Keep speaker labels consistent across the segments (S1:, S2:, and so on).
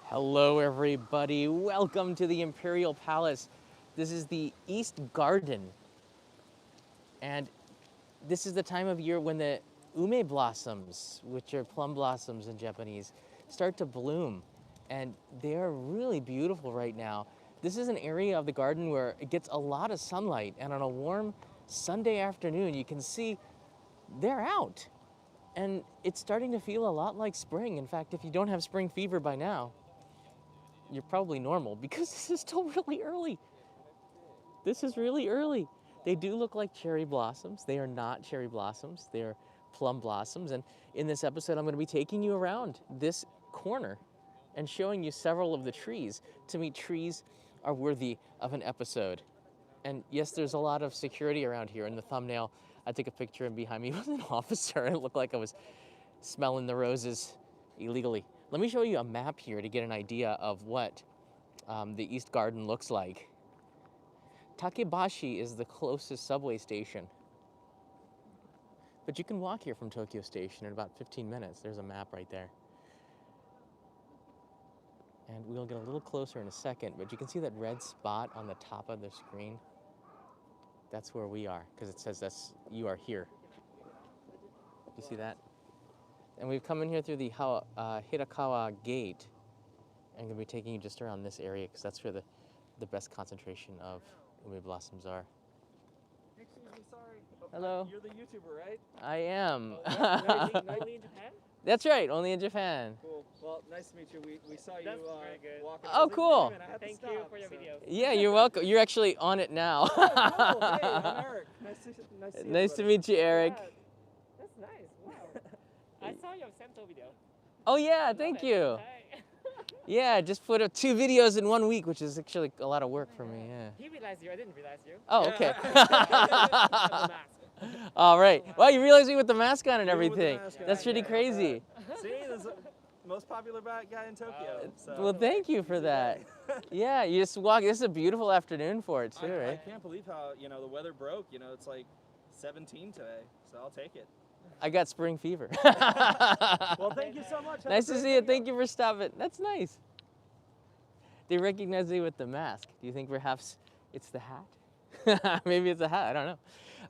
S1: Hello everybody, welcome to the Imperial Palace. This is the East Garden, and this is the time of year when the ume blossoms, which are plum blossoms in Japanese, start to bloom. And they are really beautiful right now. This is an area of the garden where it gets a lot of sunlight, and on a warm Sunday afternoon, you can see they're out. And it's starting to feel a lot like spring. In fact, if you don't have spring fever by now, you're probably normal because this is still really early. This is really early. They do look like cherry blossoms. They are not cherry blossoms. They are plum blossoms. And in this episode, I'm going to be taking you around this corner and showing you several of the trees. To me, trees are worthy of an episode. And yes, there's a lot of security around here. In the thumbnail, I took a picture and behind me was an officer. And it looked like I was smelling the roses illegally. Let me show you a map here to get an idea of what the East Garden looks like. Takebashi is the closest subway station. But you can walk here from Tokyo Station in about 15 minutes. There's a map right there. And we'll get a little closer in a second, but you can see that red spot on the top of the screen. That's where we are, because it says you are here. You see that? And we've come in here through the Hirakawa gate. I'm going to be taking you just around this area because that's where the best concentration of ume blossoms are.
S2: Excuse me, sorry.
S1: Hello.
S2: You're the YouTuber, right?
S1: I am.
S2: Only in Japan?
S1: That's right, only in Japan.
S2: Cool. Well, nice to meet you. We saw you
S3: That's very good.
S2: walking.
S1: Oh, cool.
S3: Thank you for your video.
S1: Yeah, you're welcome. You're actually on it now.
S2: Oh, cool. Hey, I'm Eric.
S1: Nice to meet you, Eric.
S3: Yeah, that's nice. Wow. I saw your Sento video.
S1: Oh yeah,
S3: Love
S1: thank
S3: it.
S1: you.
S3: Hi.
S1: Yeah, just put up 2 videos in 1 week, which is actually a lot of work for me, yeah.
S3: He realized you. I didn't realize you.
S1: Oh,
S2: Yeah.
S1: okay.
S3: The mask.
S1: All right. Well, you realize me with the mask on and
S2: Even with the
S1: everything.
S2: mask on,
S1: That's pretty
S2: yeah.
S1: crazy.
S2: See, there's the most popular guy in Tokyo. So.
S1: Well, thank you for that. Yeah, you just walk. This is a beautiful afternoon for it too,
S2: I
S1: right?
S2: can't believe how the weather broke. It's like 17 today, so I'll take it.
S1: I got spring fever.
S2: Well, thank you so much. Have a
S1: Nice to
S2: great
S1: see you.
S2: video.
S1: Thank you for stopping. That's nice. They recognize me with the mask. Do you think perhaps it's the hat? Maybe it's a hat. I don't know.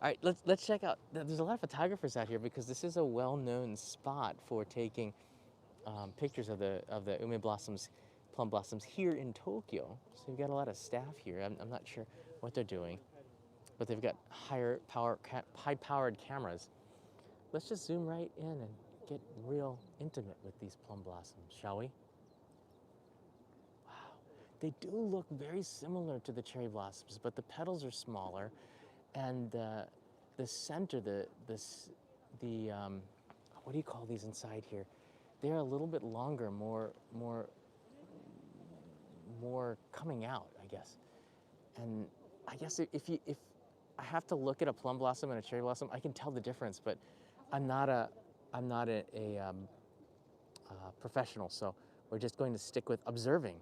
S1: All right, let's check out. There's a lot of photographers out here because this is a well-known spot for taking pictures of the ume blossoms, plum blossoms here in Tokyo. So we've got a lot of staff here. I'm not sure what they're doing, but they've got high-powered cameras. Let's just zoom right in and get real intimate with these plum blossoms, shall we? Wow, they do look very similar to the cherry blossoms, but the petals are smaller, and the center, what do you call these inside here? They're a little bit longer, more coming out, I guess. And I guess if I have to look at a plum blossom and a cherry blossom, I can tell the difference, but I'm not a professional, so we're just going to stick with observing,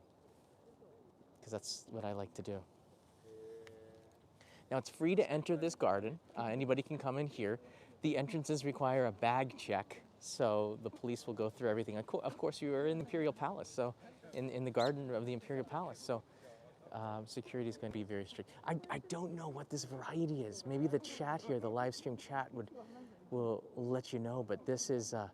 S1: because that's what I like to do. Now, it's free to enter this garden. Anybody can come in here. The entrances require a bag check, so the police will go through everything. Of course, you are in the Imperial Palace, so in the garden of the Imperial Palace, so security is going to be very strict. I don't know what this variety is. Maybe the chat here, the live stream chat will let you know, but this is a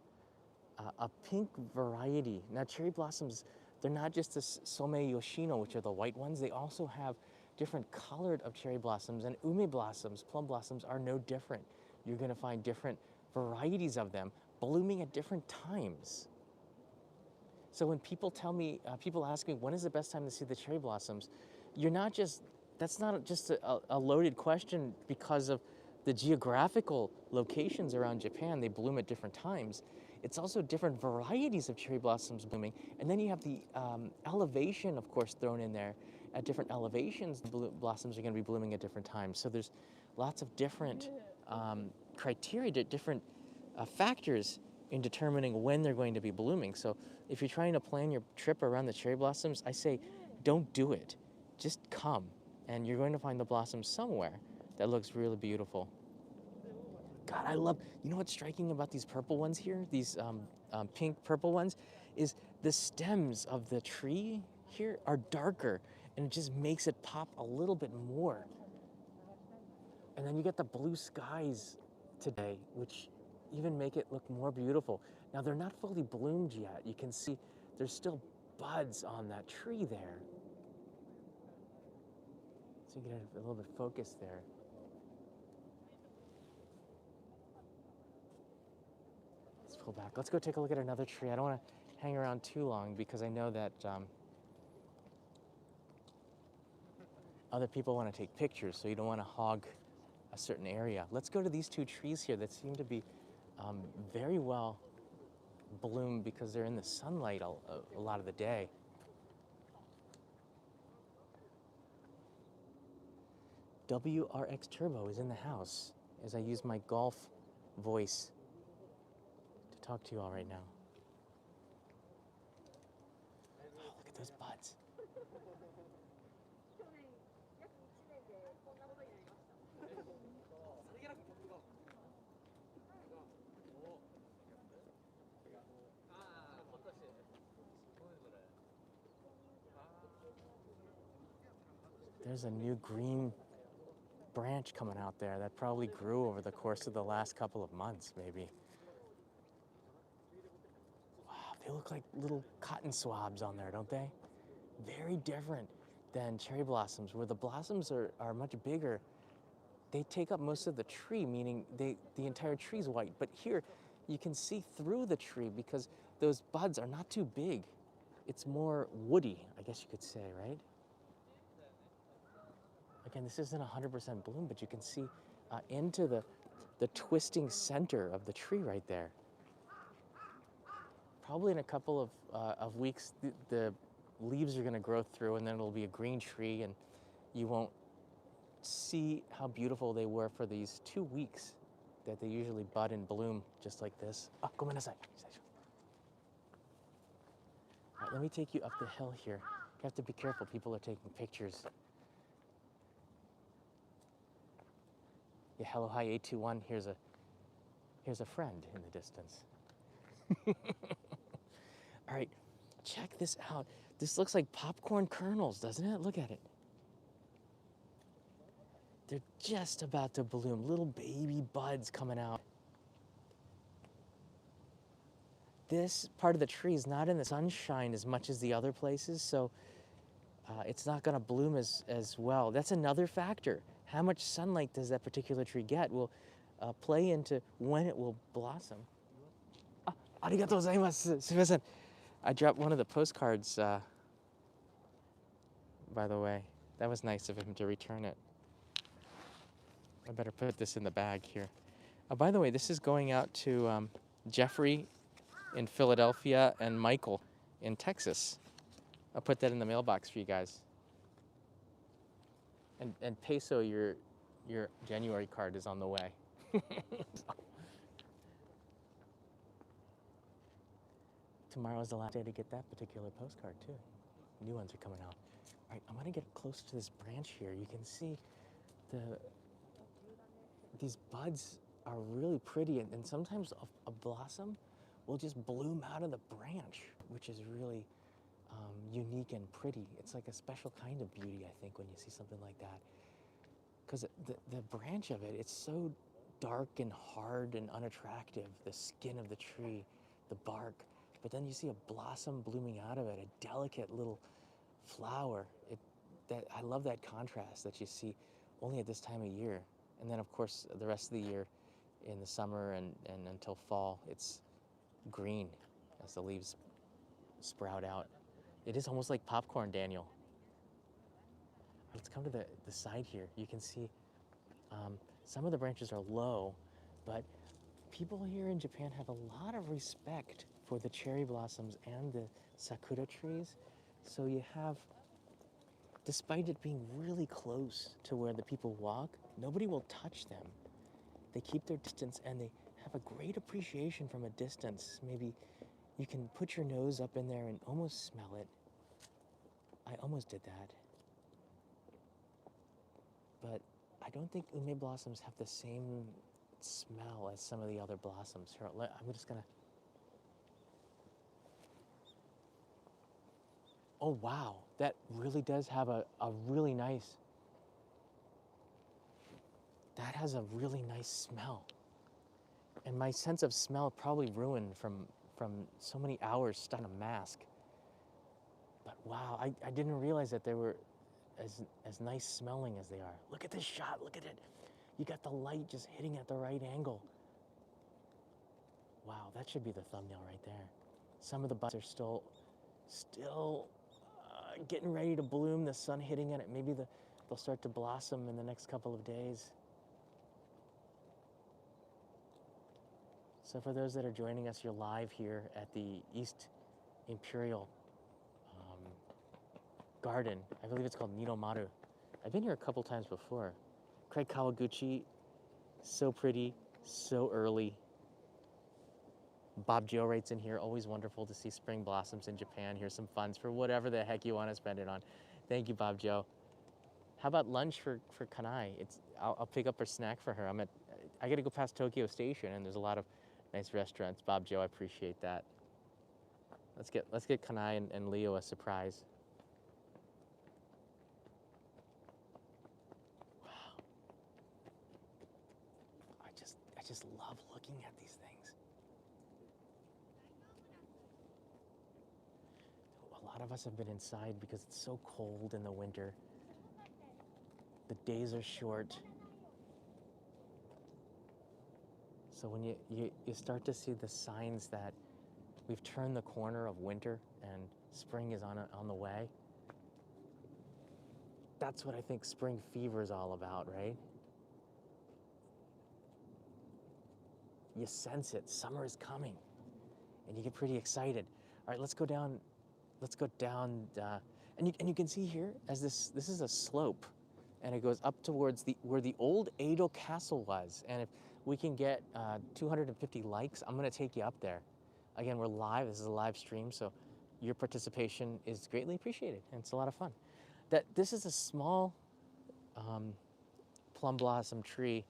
S1: pink variety. Now, cherry blossoms, they're not just the Some Yoshino, which are the white ones. They also have different colored of cherry blossoms, and ume blossoms, plum blossoms, are no different. You're going to find different varieties of them blooming at different times. So when people tell me, people ask me, when is the best time to see the cherry blossoms? That's not just a loaded question because of the geographical locations around Japan. They bloom at different times. It's also different varieties of cherry blossoms blooming. And then you have the elevation, of course, thrown in there. At different elevations, blossoms are going to be blooming at different times. So there's lots of different criteria, different factors in determining when they're going to be blooming. So if you're trying to plan your trip around the cherry blossoms, I say don't do it. Just come, and you're going to find the blossoms somewhere that looks really beautiful. God, you know what's striking about these purple ones here, these pink purple ones, is the stems of the tree here are darker, and it just makes it pop a little bit more. And then you get the blue skies today, which even make it look more beautiful. Now they're not fully bloomed yet. You can see there's still buds on that tree there. So you get a little bit focused there. Let's pull back. Let's go take a look at another tree. I don't want to hang around too long because I know that other people want to take pictures, so you don't want to hog a certain area. Let's go to these two trees here that seem to be very well bloomed because they're in the sunlight a lot of the day. WRX Turbo is in the house as I use my golf voice to talk to you all right now. Oh, look at those buds. There's a new green branch coming out there that probably grew over the course of the last couple of months, maybe. Wow, they look like little cotton swabs on there, don't they? Very different than cherry blossoms, where the blossoms are much bigger. They take up most of the tree, meaning the entire tree is white. But here, you can see through the tree because those buds are not too big. It's more woody, I guess you could say, right? Again, this isn't 100% bloom, but you can see into the twisting center of the tree right there. Probably in a couple of weeks, the leaves are going to grow through, and then it'll be a green tree, and you won't see how beautiful they were for these 2 weeks that they usually bud and bloom just like this. Oh, gomenasai. All right, let me take you up the hill here. You have to be careful. People are taking pictures. Yeah, hello, hi, 821. Here's a friend in the distance. All right, check this out. This looks like popcorn kernels, doesn't it? Look at it. They're just about to bloom. Little baby buds coming out. This part of the tree is not in the sunshine as much as the other places, so it's not going to bloom as well. That's another factor. How much sunlight does that particular tree get will play into when it will blossom. Ah, arigatou gozaimasu. Sumimasen. I dropped one of the postcards, by the way. That was nice of him to return it. I better put this in the bag here. By the way, this is going out to Jeffrey in Philadelphia and Michael in Texas. I'll put that in the mailbox for you guys. And Peso, your January card is on the way. Tomorrow is the last day to get that particular postcard too. New ones are coming out. All right, I'm gonna get close to this branch here. You can see these buds are really pretty, and sometimes a blossom will just bloom out of the branch, which is really unique and pretty. It's like a special kind of beauty, I think, when you see something like that. Because the branch of it, it's so dark and hard and unattractive, the skin of the tree, the bark. But then you see a blossom blooming out of it, a delicate little flower. I love that contrast that you see only at this time of year. And then, of course, the rest of the year in the summer and until fall, it's green as the leaves sprout out. It is almost like popcorn, Daniel. Let's come to the side here. You can see some of the branches are low, but people here in Japan have a lot of respect for the cherry blossoms and the sakura trees. So you have, despite it being really close to where the people walk, nobody will touch them. They keep their distance and they have a great appreciation from a distance. Maybe you can put your nose up in there and almost smell it. I almost did that. But I don't think ume blossoms have the same smell as some of the other blossoms. Here, I'm just gonna. Oh, wow. That really does have a really nice, that has a really nice smell. And my sense of smell probably ruined from so many hours stuck in a mask. But wow, I didn't realize that they were as nice smelling as they are. Look at this shot, look at it. You got the light just hitting at the right angle. Wow, that should be the thumbnail right there. Some of the buds are still getting ready to bloom, the sun hitting on it. Maybe they'll start to blossom in the next couple of days. So for those that are joining us, you're live here at the East Imperial Garden. I believe it's called Nidomaru. I've been here a couple times before. Craig Kawaguchi, so pretty, so early. Bob Joe writes in here, always wonderful to see spring blossoms in Japan. Here's some funds for whatever the heck you want to spend it on. Thank you, Bob Joe. How about lunch for Kanai? I'll pick up her snack for her. I got to go past Tokyo Station, and there's a lot of nice restaurants. Bob Joe, I appreciate that. Let's get Kanai and Leo a surprise. Wow. I just love looking at these things. A lot of us have been inside because it's so cold in the winter. The days are short. So when you start to see the signs that we've turned the corner of winter and spring is on the way, that's what I think spring fever is all about, right? You sense it, summer is coming, and you get pretty excited. All right, let's go down, and you can see here, as this is a slope, and it goes up towards where the old Edel Castle was, and if we can get 250 likes, I'm gonna take you up there. Again, we're live, this is a live stream, so your participation is greatly appreciated, and it's a lot of fun. This is a small plum blossom tree,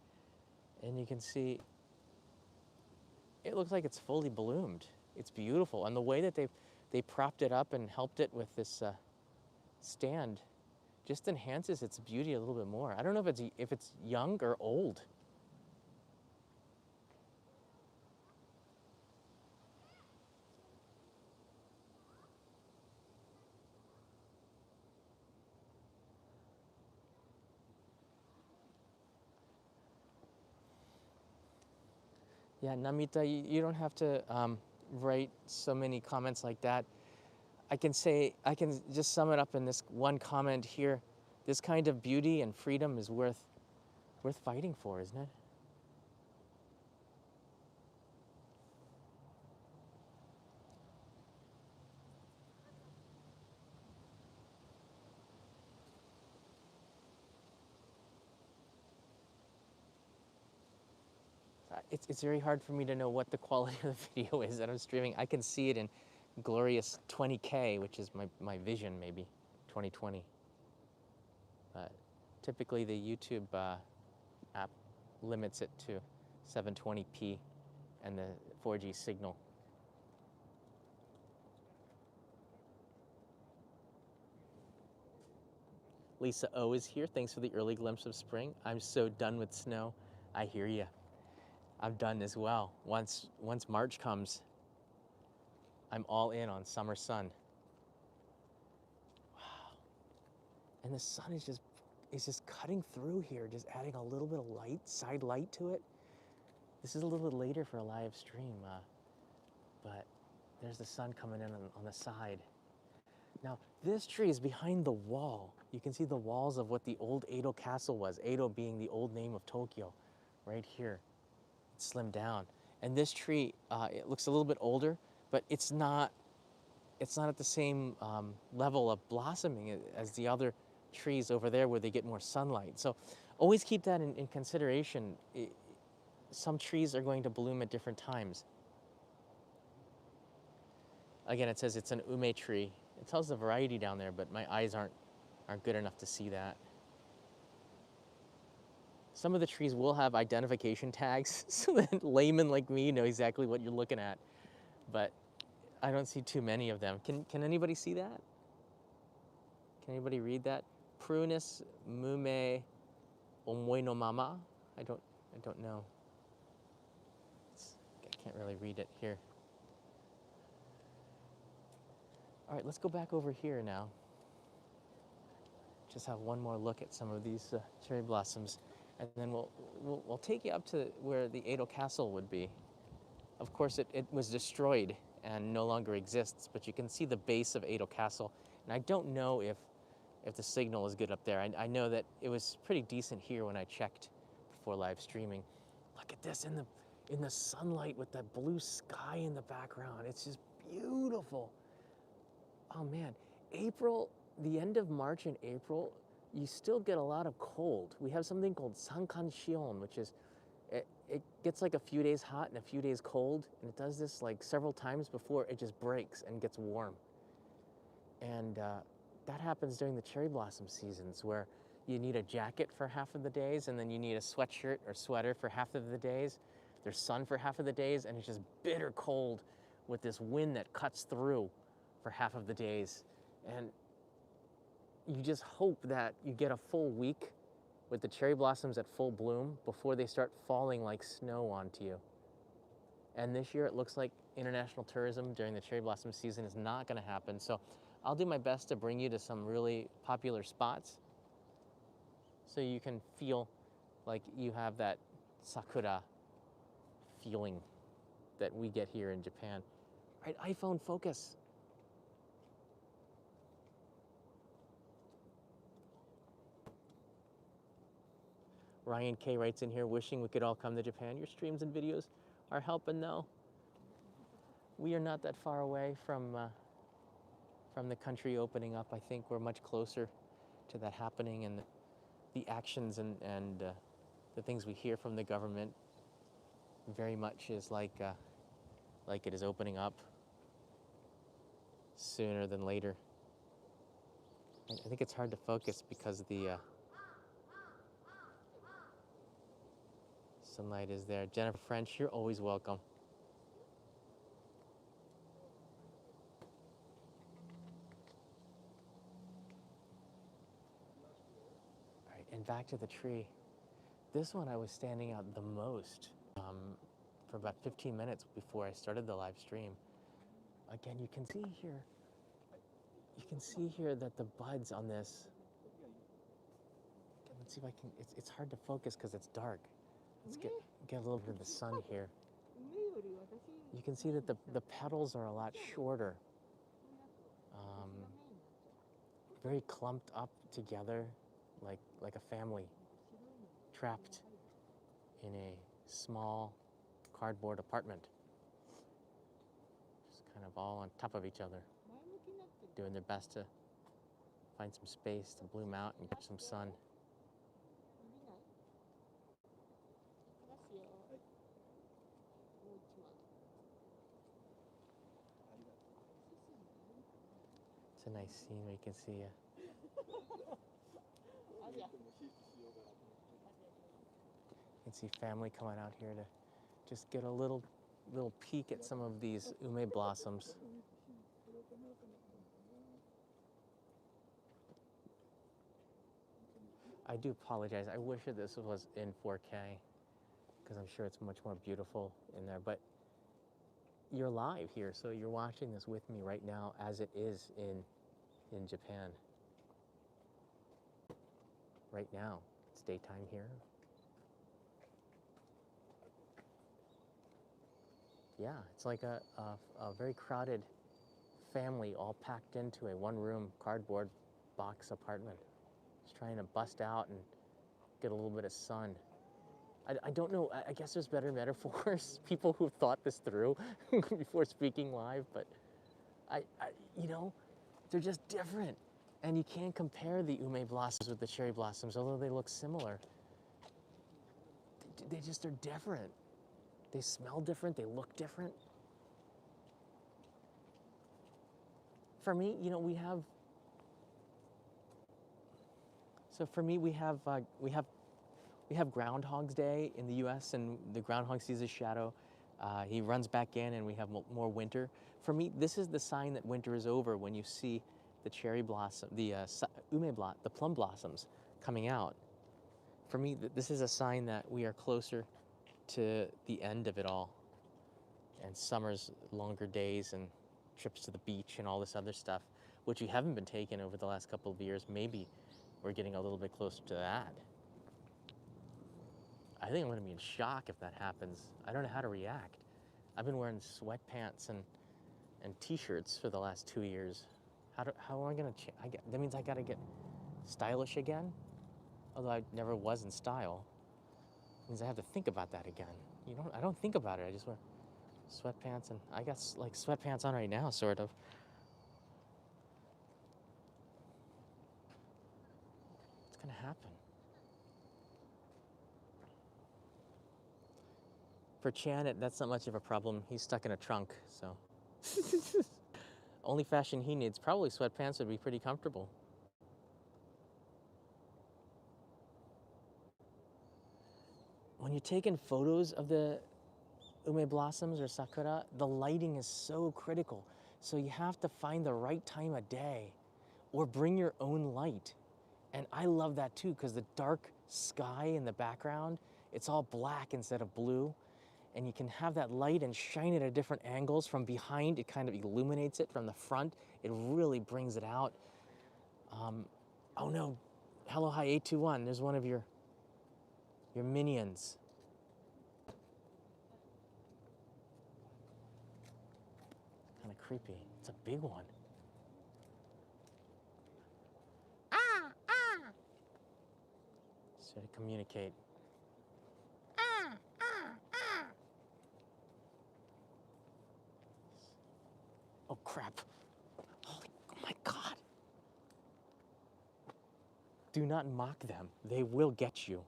S1: and you can see it looks like it's fully bloomed. It's beautiful, and the way that they propped it up and helped it with this stand just enhances its beauty a little bit more. I don't know if it's young or old. Yeah, Namita, you don't have to write so many comments like that. I can just sum it up in this one comment here. This kind of beauty and freedom is worth fighting for, isn't it? It's very hard for me to know what the quality of the video is that I'm streaming. I can see it in glorious 20K, which is my vision, maybe 2020. But typically the YouTube app limits it to 720p and the 4G signal. Lisa O is here. Thanks for the early glimpse of spring. I'm so done with snow. I hear you. I'm done as well. Once March comes, I'm all in on summer sun. Wow. And the sun is just cutting through here, just adding a little bit of light, side light to it. This is a little bit later for a live stream, but there's the sun coming in on the side. Now, this tree is behind the wall. You can see the walls of what the old Edel Castle was, Edo being the old name of Tokyo, right here. It's slimmed down. And this tree, it looks a little bit older, but it's not at the same level of blossoming as the other trees over there where they get more sunlight. So always keep that in consideration. Some trees are going to bloom at different times. Again, it says it's an ume tree. It tells the variety down there, but my eyes aren't good enough to see that. Some of the trees will have identification tags so that laymen like me know exactly what you're looking at, but I don't see too many of them. Can anybody see that? Can anybody read that? Prunus mume omoi no mama. I don't know. I can't really read it here. All right, let's go back over here now. Just have one more look at some of these cherry blossoms, and then we'll take you up to where the Edel Castle would be. Of course, it was destroyed and no longer exists, but you can see the base of Edel Castle, and I don't know if the signal is good up there. I know that it was pretty decent here when I checked before live streaming. Look at this in the sunlight with that blue sky in the background. It's just beautiful. Oh man, April, the end of March and April, you still get a lot of cold. We have something called sankanshion, which is, it gets like a few days hot and a few days cold, and it does this like several times before it just breaks and gets warm. And that happens during the cherry blossom seasons, where you need a jacket for half of the days, and then you need a sweatshirt or sweater for half of the days. There's sun for half of the days, and it's just bitter cold with this wind that cuts through for half of the days. And you just hope that you get a full week with the cherry blossoms at full bloom before they start falling like snow onto you. And this year it looks like international tourism during the cherry blossom season is not going to happen. So I'll do my best to bring you to some really popular spots so you can feel like you have that sakura feeling that we get here in Japan. All right, iPhone, focus. Ryan K writes in here, wishing we could all come to Japan. Your streams and videos are helping though. We are not that far away from the country opening up. I think we're much closer to that happening, and the actions and the things we hear from the government very much is like it is opening up sooner than later. I think it's hard to focus because the sunlight is there. Jennifer French, you're always welcome. All right, and back to the tree. This one I was standing out the most for about 15 minutes before I started the live stream. Again, you can see here that the buds on this, okay, let's see if I can, it's hard to focus because it's dark. Let's get a little bit of the sun here. You can see that the petals are a lot shorter. Very clumped up together, like a family trapped in a small cardboard apartment. Just kind of all on top of each other, doing their best to find some space to bloom out and get some sun. It's a nice scene where you can see family coming out here to just get a little peek at some of these ume blossoms. I do apologize. I wish that this was in 4K because I'm sure it's much more beautiful in there. But you're live here, so you're watching this with me right now as it is in Japan. Right now, it's daytime here. Yeah, it's like a very crowded family all packed into a one-room cardboard box apartment. Just trying to bust out and get a little bit of sun. I don't know, I guess there's better metaphors, people who've thought this through before speaking live, but you know, they're just different. And you can't compare the ume blossoms with the cherry blossoms, although they look similar. They just are different. They smell different, they look different. For me, you know, we have Groundhog's Day in the U.S., and the groundhog sees his shadow. He runs back in, and we have more winter. For me, this is the sign that winter is over when you see the cherry blossom, the the plum blossoms coming out. For me, this is a sign that we are closer to the end of it all. And summer's longer days and trips to the beach and all this other stuff, which we haven't been taking over the last couple of years. Maybe we're getting a little bit closer to that. I think I'm going to be in shock if that happens. I don't know how to react. I've been wearing sweatpants and t-shirts for the last 2 years. How am I going to that means I got to get stylish again? Although I never was in style. It means I have to think about that again. I don't think about it. I just wear sweatpants, and I got like sweatpants on right now, sort of. What's going to happen? For Chan, that's not much of a problem. He's stuck in a trunk, so. Only fashion he needs, probably sweatpants would be pretty comfortable. When you're taking photos of the ume blossoms or sakura, the lighting is so critical. So you have to find the right time of day or bring your own light. And I love that too, because the dark sky in the background, it's all black instead of blue. And you can have that light and shine it at different angles. From behind, it kind of illuminates it. From the front, it really brings it out. Oh no, Hello Hi 821, there's one of your minions. Kind of creepy. It's a big one. So to communicate. Oh crap. Oh my God. Do not mock them. They will get you. All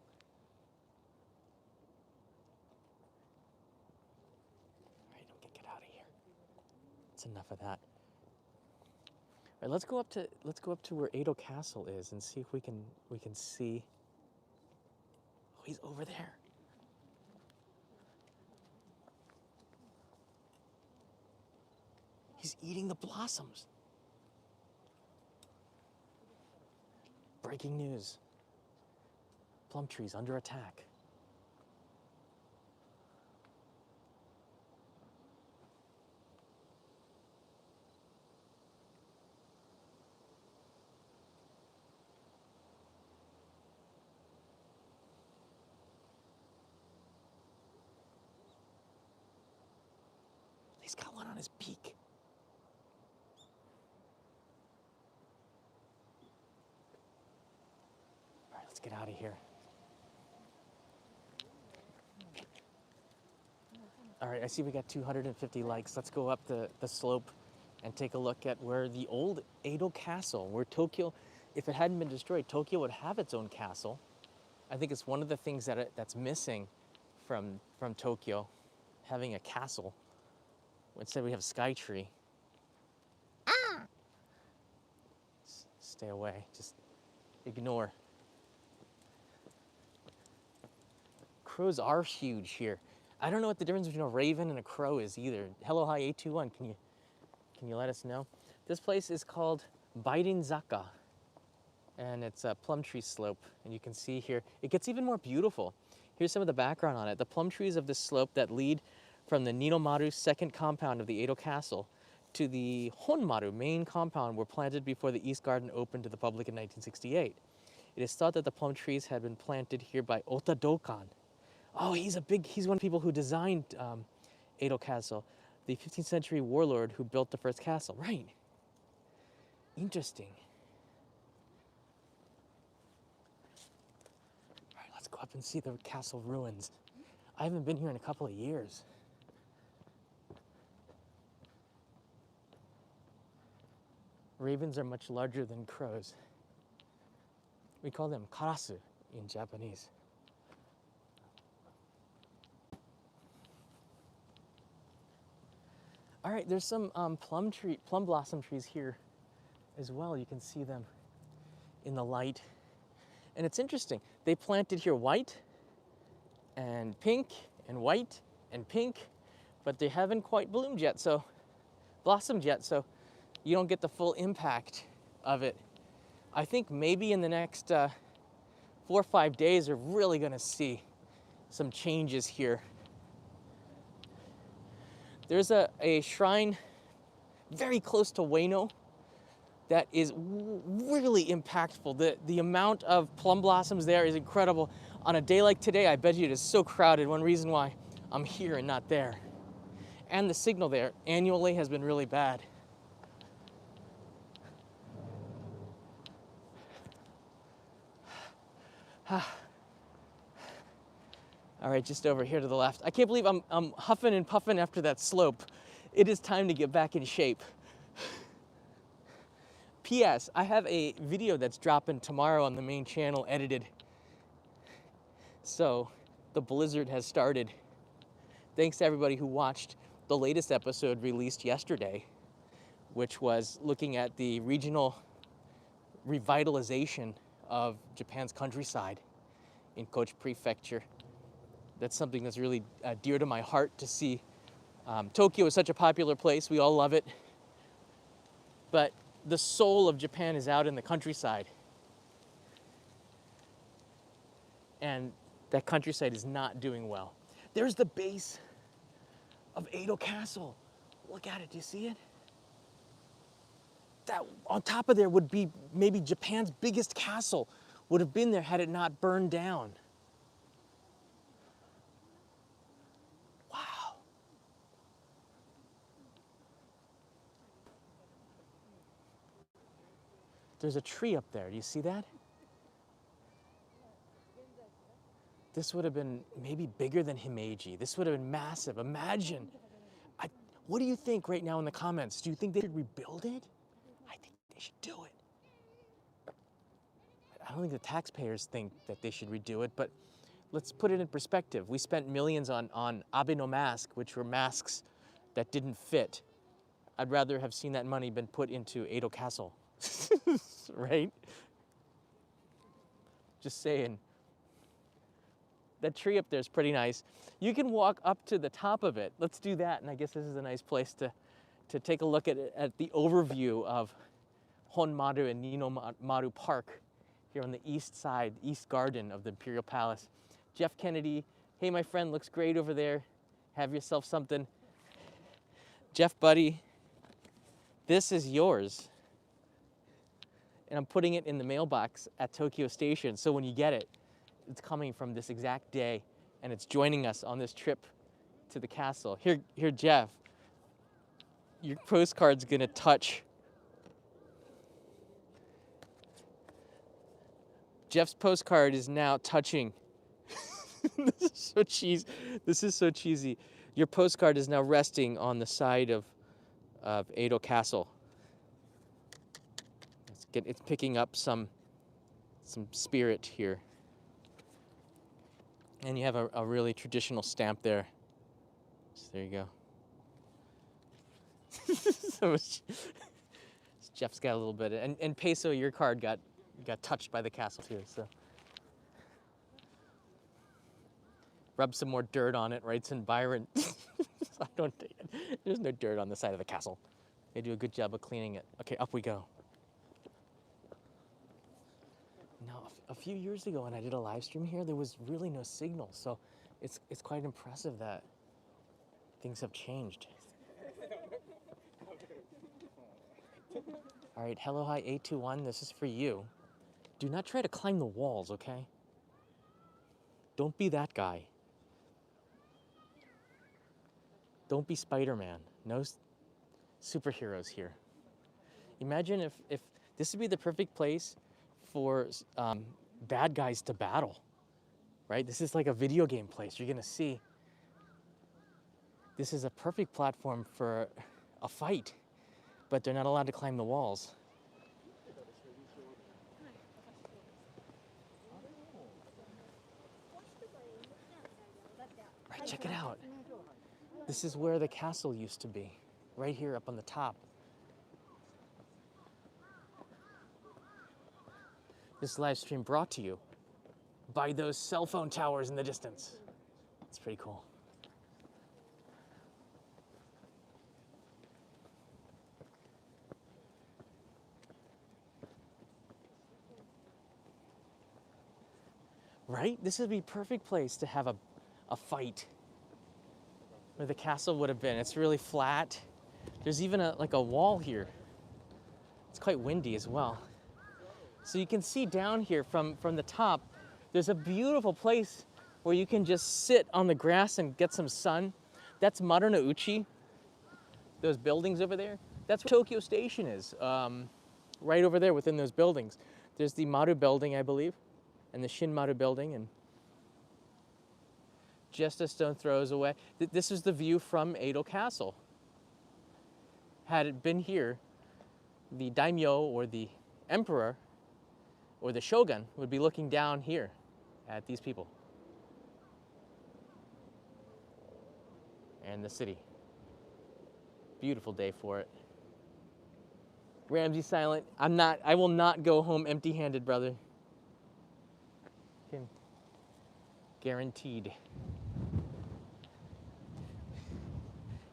S1: right, get out of here. It's enough of that. All right, let's go up to where Edel Castle is and see if we can see. Oh, he's over there. He's eating the blossoms. Breaking news. Plum trees under attack. He's got one on his beak. All right, let's get out of here. All right, I see we got 250 likes. Let's go up the slope and take a look at where the old Edel Castle, where Tokyo, if it hadn't been destroyed, Tokyo would have its own castle. I think it's one of the things that's missing from Tokyo, having a castle. Instead, we have a sky tree. Stay away. Just ignore. Crows are huge here. I don't know what the difference between a raven and a crow is either. Hello Hi 821, can you let us know? This place is called Bairinzaka, and it's a plum tree slope. And you can see here, it gets even more beautiful. Here's some of the background on it. The plum trees of this slope that lead from the Ninomaru second compound of the Edel Castle to the Honmaru main compound were planted before the East Garden opened to the public in 1968. It is thought that the plum trees had been planted here by Ota Dokan. Oh, he's one of the people who designed Edel Castle, the 15th century warlord who built the first castle. Right. Interesting. All right, let's go up and see the castle ruins. I haven't been here in a couple of years. Ravens are much larger than crows. We call them karasu in Japanese. All right, there's some plum blossom trees here as well. You can see them in the light. And it's interesting. They planted here white and pink and white and pink, but they haven't quite blossomed yet, so you don't get the full impact of it. I think maybe in the next 4 or 5 days, we're really going to see some changes here. There's a shrine very close to Ueno that is really impactful. The amount of plum blossoms there is incredible. On a day like today, I bet you it is so crowded. One reason why I'm here and not there. And the signal there annually has been really bad. All right, just over here to the left. I can't believe I'm huffing and puffing after that slope. It is time to get back in shape. P.S. I have a video that's dropping tomorrow on the main channel, edited. So the blizzard has started. Thanks to everybody who watched the latest episode released yesterday, which was looking at the regional revitalization of Japan's countryside in Kochi Prefecture. That's something that's really dear to my heart to see. Tokyo is such a popular place. We all love it. But the soul of Japan is out in the countryside. And that countryside is not doing well. There's the base of Edel Castle. Look at it, do you see it? That on top of there would be maybe Japan's biggest castle, would have been there had it not burned down. Wow. There's a tree up there, do you see that? This would have been maybe bigger than Himeji. This would have been massive. Imagine. What do you think right now in the comments? Do you think they should rebuild it? I think they should do it. I don't think the taxpayers think that they should redo it, but let's put it in perspective. We spent millions on Abe mask, which were masks that didn't fit. I'd rather have seen that money been put into Edel Castle, right? Just saying. That tree up there is pretty nice. You can walk up to the top of it. Let's do that, and I guess this is a nice place to take a look at the overview of Honmaru and Ninomaru Park here on the east side, east garden of the Imperial Palace. Jeff Kennedy, hey my friend, looks great over there. Have yourself something. Jeff buddy, this is yours. And I'm putting it in the mailbox at Tokyo Station, so when you get it, it's coming from this exact day, and it's joining us on this trip to the castle. Here, Jeff, your postcard's gonna touch. Jeff's postcard is now touching. This is so cheesy. Your postcard is now resting on the side of Edel Castle. It's picking up some spirit here. And you have a really traditional stamp there. So there you go. Jeff's got a little bit, and Peso, your card got touched by the castle too. So rub some more dirt on it, writes in Byron. I don't think it. There's no dirt on the side of the castle. They do a good job of cleaning it. Okay, up we go. Now, a few years ago when I did a live stream here, there was really no signal, so it's quite impressive that things have changed. All right, hello, hi, 821, this is for you. Do not try to climb the walls, okay? Don't be that guy. Don't be Spider-Man. No superheroes here. Imagine if this would be the perfect place for bad guys to battle, right? This is like a video game place. You're gonna see. This is a perfect platform for a fight, but they're not allowed to climb the walls. Right, check it out. This is where the castle used to be, right here up on the top. This live stream brought to you by those cell phone towers in the distance. It's pretty cool. Right? This would be a perfect place to have a fight where the castle would have been. It's really flat. There's even like a wall here. It's quite windy as well. So you can see down here from the top, there's a beautiful place where you can just sit on the grass and get some sun. That's Marunouchi, those buildings over there. That's where Tokyo Station is, right over there within those buildings. There's the Maru building, I believe, and the Shinmaru building, and just a stone throws away. This is the view from Edel Castle. Had it been here, the daimyo or the emperor or the shogun would be looking down here at these people and the city. Beautiful day for it. Ramsey silent. I will not go home empty-handed, brother. Guaranteed.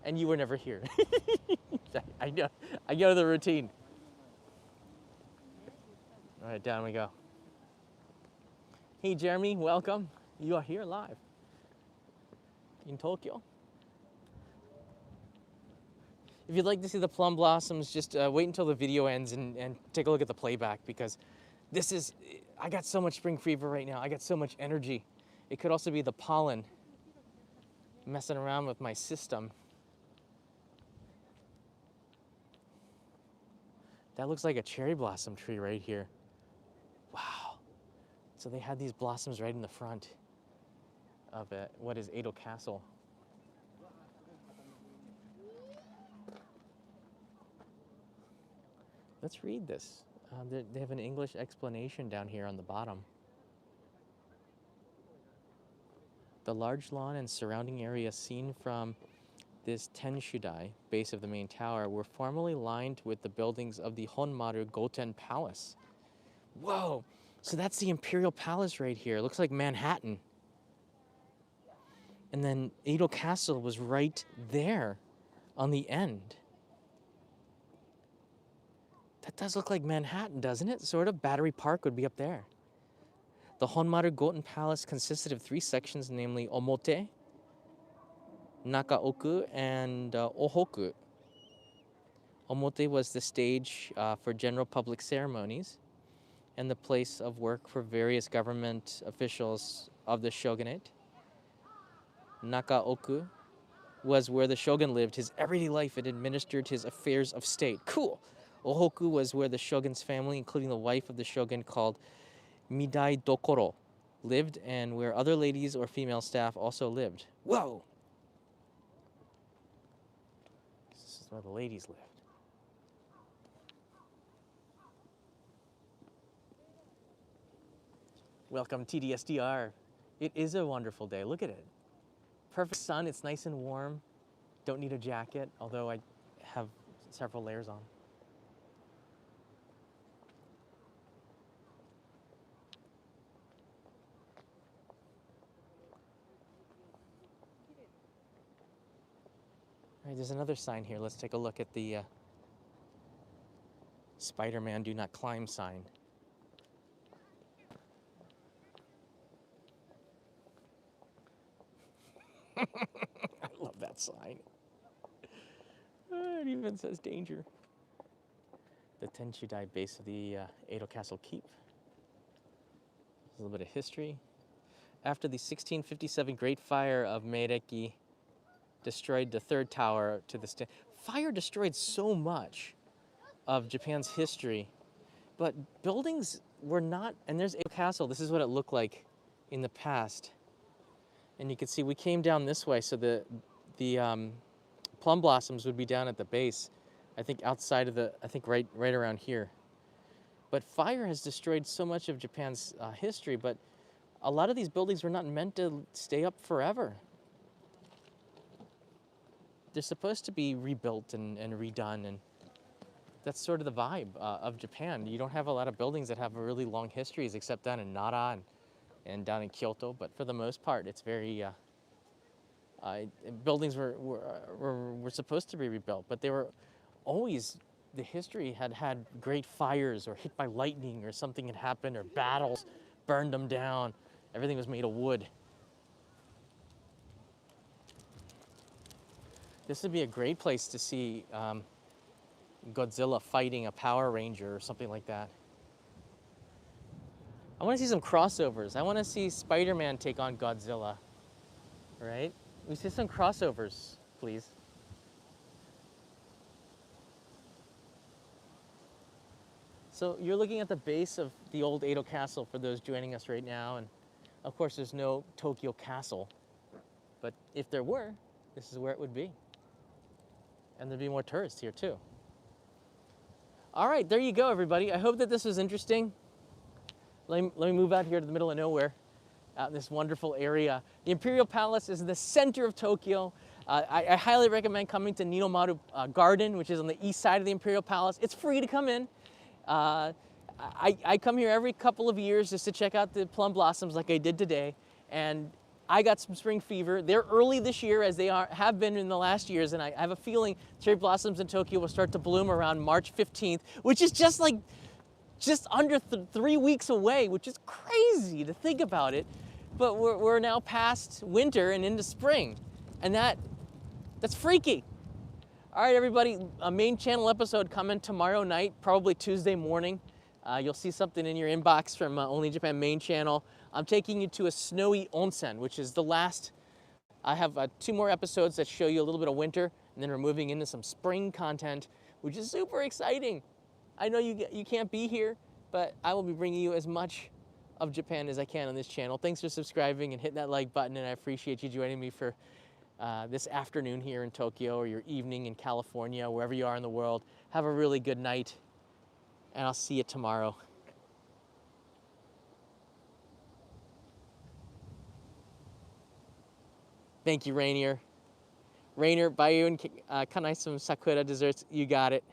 S1: And you were never here. I know the routine. All right, down we go. Hey, Jeremy, welcome. You are here live in Tokyo. If you'd like to see the plum blossoms, just wait until the video ends and take a look at the playback, because I got so much spring fever right now. I got so much energy. It could also be the pollen messing around with my system. That looks like a cherry blossom tree right here. Wow. So they had these blossoms right in the front of what is Edel Castle. Let's read this. They have an English explanation down here on the bottom. The large lawn and surrounding area seen from this Tenshudai, base of the main tower, were formerly lined with the buildings of the Honmaru Goten Palace. Whoa! So that's the Imperial Palace right here. It looks like Manhattan. And then Edel Castle was right there on the end. That does look like Manhattan, doesn't it? Sort of. Battery Park would be up there. The Honmaru Goten Palace consisted of 3 sections, namely Omote, Nakaoku, and Ohoku. Omote was the stage for general public ceremonies and the place of work for various government officials of the shogunate. Nakaoku was where the shogun lived his everyday life and administered his affairs of state. Cool. Ohoku was where the shogun's family, including the wife of the shogun called Midai Dokoro, lived, and where other ladies or female staff also lived. Whoa! This is where the ladies lived. Welcome, TDSDR. It is a wonderful day. Look at it. Perfect sun. It's nice and warm. Don't need a jacket, although I have several layers on. All right, there's another sign here. Let's take a look at the Spider-Man do not climb sign. I love that sign. It even says danger. The Tenshudai base of the Edel Castle Keep. A little bit of history. After the 1657 Great Fire of Meireki destroyed the third tower to the fire destroyed so much of Japan's history, but buildings were not, and there's Edel Castle. This is what it looked like in the past. And you can see we came down this way, so the plum blossoms would be down at the base, I think outside of I think right around here. But fire has destroyed so much of Japan's history, but a lot of these buildings were not meant to stay up forever. They're supposed to be rebuilt and redone, and that's sort of the vibe of Japan. You don't have a lot of buildings that have really long histories, except down in Nara and down in Kyoto, but for the most part, it's very, buildings were supposed to be rebuilt, but they were always, the history had great fires or hit by lightning or something had happened or battles burned them down. Everything was made of wood. This would be a great place to see Godzilla fighting a Power Ranger or something like that. I want to see some crossovers. I want to see Spider-Man take on Godzilla, right? We see some crossovers, please. So you're looking at the base of the old Edel Castle for those joining us right now. And of course, there's no Tokyo Castle. But if there were, this is where it would be. And there'd be more tourists here too. All right, there you go, everybody. I hope that this was interesting. Let me move out here to the middle of nowhere, out in this wonderful area. The Imperial Palace is in the center of Tokyo. I highly recommend coming to Ninomaru Garden, which is on the east side of the Imperial Palace. It's free to come in. I come here every couple of years just to check out the plum blossoms like I did today. And I got some spring fever. They're early this year, as they have been in the last years, and I have a feeling cherry blossoms in Tokyo will start to bloom around March 15th, which is just under 3 weeks away, which is crazy to think about it. But we're now past winter and into spring, and that's freaky. All right, everybody, a main channel episode coming tomorrow night, probably Tuesday morning. You'll see something in your inbox from Only Japan main channel. I'm taking you to a snowy onsen, which is the last. I have 2 more episodes that show you a little bit of winter, and then we're moving into some spring content, which is super exciting. I know you can't be here, but I will be bringing you as much of Japan as I can on this channel. Thanks for subscribing and hitting that like button, and I appreciate you joining me for this afternoon here in Tokyo, or your evening in California, wherever you are in the world. Have a really good night, and I'll see you tomorrow. Thank you, Rainier. Rainier, buy you and kanai some sakura desserts. You got it.